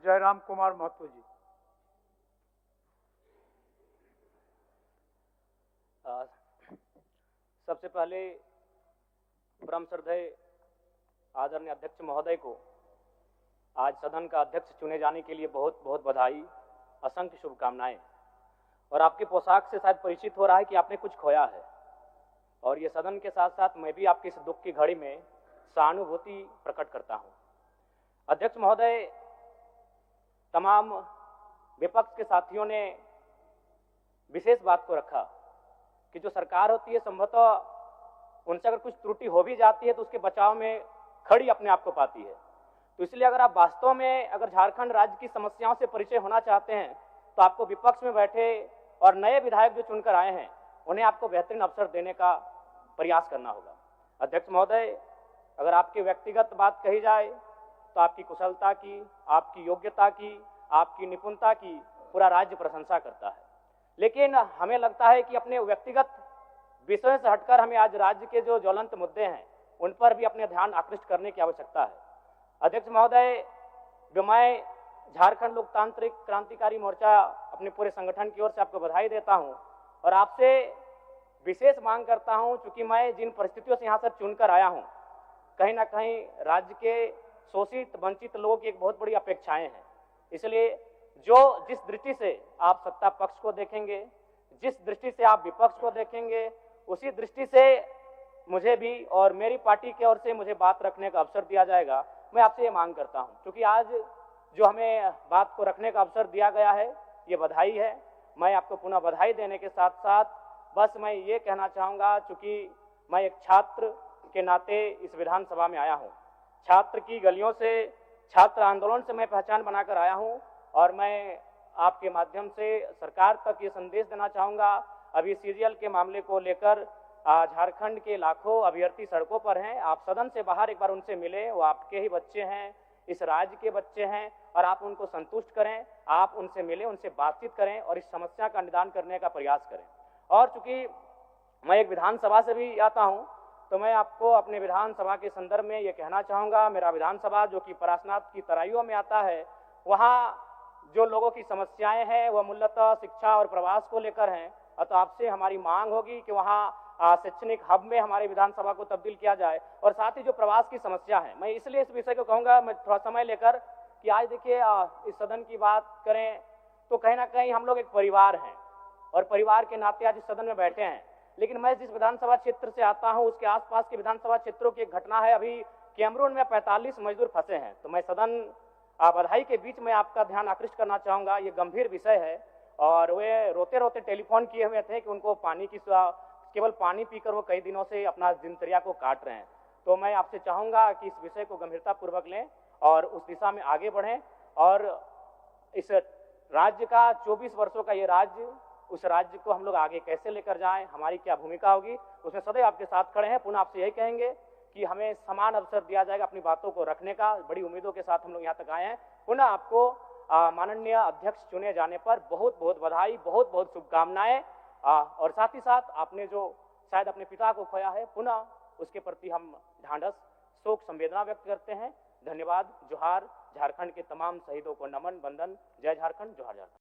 जयराम कुमार महतो जी। सबसे पहले परम श्रद्धेय आदरणीय अध्यक्ष महोदय को आज सदन का अध्यक्ष चुने जाने के लिए बहुत बहुत बधाई, असंख्य शुभकामनाएं। और आपके पोशाक से शायद परिचित हो रहा है कि आपने कुछ खोया है, और ये सदन के साथ साथ मैं भी आपकी इस दुख की घड़ी में सहानुभूति प्रकट करता हूं। अध्यक्ष महोदय, तमाम विपक्ष के साथियों ने विशेष बात को रखा कि जो सरकार होती है संभवतः उनसे अगर कुछ त्रुटि हो भी जाती है तो उसके बचाव में खड़ी अपने आप को पाती है। तो इसलिए अगर आप वास्तव में अगर झारखंड राज्य की समस्याओं से परिचय होना चाहते हैं तो आपको विपक्ष में बैठे और नए विधायक जो चुनकर आए हैं उन्हें आपको बेहतरीन अवसर देने का प्रयास करना होगा। अध्यक्ष महोदय, अगर आपकी व्यक्तिगत बात कही जाए तो आपकी कुशलता की, आपकी योग्यता की, आपकी निपुणता की पूरा राज्य प्रशंसा करता है, लेकिन हमें लगता है कि अपने व्यक्तिगत विषयों से हटकर हमें आज राज्य के जो ज्वलंत मुद्दे हैं उन पर भी अपने ध्यान आकृष्ट करने की आवश्यकता है। अध्यक्ष महोदय, मैं झारखंड लोकतांत्रिक क्रांतिकारी मोर्चा अपने पूरे संगठन की ओर से आपको बधाई देता हूं और आपसे विशेष मांग करता हूं, चूंकि मैं जिन परिस्थितियों से यहां से चुनकर आया हूं, कहीं ना कहीं राज्य के शोषित वंचित लोगों की एक बहुत बड़ी अपेक्षाएं हैं। इसलिए जिस दृष्टि से आप सत्ता पक्ष को देखेंगे, जिस दृष्टि से आप विपक्ष को देखेंगे, उसी दृष्टि से मुझे भी और मेरी पार्टी की ओर से मुझे बात रखने का अवसर दिया जाएगा। मैं आपसे ये मांग करता हूं, क्योंकि आज जो हमें बात को रखने का अवसर दिया गया है ये बधाई है। मैं आपको पुनः बधाई देने के साथ साथ बस मैं ये कहना चाहूँगा, चूँकि मैं एक छात्र के नाते इस विधानसभा में आया हूँ, छात्र की गलियों से, छात्र आंदोलन से मैं पहचान बनाकर आया हूँ, और मैं आपके माध्यम से सरकार तक ये संदेश देना चाहूँगा। अभी सीरियल के मामले को लेकर झारखंड के लाखों अभ्यर्थी सड़कों पर हैं। आप सदन से बाहर एक बार उनसे मिले, वो आपके ही बच्चे हैं, इस राज्य के बच्चे हैं, और आप उनको संतुष्ट करें, आप उनसे मिलें, उनसे बातचीत करें और इस समस्या का निदान करने का प्रयास करें। और चूंकि मैं एक विधानसभा से भी आता हूं, तो मैं आपको अपने विधानसभा के संदर्भ में ये कहना चाहूँगा, मेरा विधानसभा जो कि परासनाथ की तराइयों में आता है, वहाँ जो लोगों की समस्याएं हैं वह मूलतः शिक्षा और प्रवास को लेकर हैं। तो आपसे हमारी मांग होगी कि वहाँ शैक्षणिक हब में हमारे विधानसभा को तब्दील किया जाए, और साथ ही जो प्रवास की समस्या है, मैं इसलिए इस विषय को कहूँगा, मैं थोड़ा समय लेकर, कि आज देखिए इस सदन की बात करें तो कहीं ना कहीं हम लोग एक परिवार हैं और परिवार के नाते आज इस सदन में बैठे हैं। लेकिन मैं जिस विधानसभा क्षेत्र से आता हूं उसके आसपास के विधानसभा क्षेत्रों की एक घटना है, अभी कैमरून में 45 मजदूर फंसे हैं। तो मैं सदन बधाई के बीच में आपका ध्यान आकृष्ट करना चाहूँगा, ये गंभीर विषय है, और वे रोते रोते टेलीफोन किए हुए थे कि उनको पानी की केवल पानी पीकर वो कई दिनों से अपना दिनचर्या को काट रहे हैं। तो मैं आपसे चाहूँगा कि इस विषय को गंभीरतापूर्वक लें और उस दिशा में आगे बढ़ें, और इस राज्य का 24 वर्षों का ये राज्य, उस राज्य को हम लोग आगे कैसे लेकर जाएं, हमारी क्या भूमिका होगी, उसमें सदैव आपके साथ खड़े हैं। पुनः आपसे यही कहेंगे कि हमें समान अवसर दिया जाएगा अपनी बातों को रखने का। बड़ी उम्मीदों के साथ हम लोग यहाँ तक आए हैं। पुनः आपको माननीय अध्यक्ष चुने जाने पर बहुत बहुत बधाई, बहुत बहुत शुभकामनाएं, और साथ ही साथ आपने जो शायद अपने पिता को खोया है, पुनः उसके प्रति हम ढांढस, शोक, संवेदना व्यक्त करते हैं। धन्यवाद। जोहार। झारखंड के तमाम शहीदों को नमन, वंदन। जय झारखंड, जोहार झारखंड।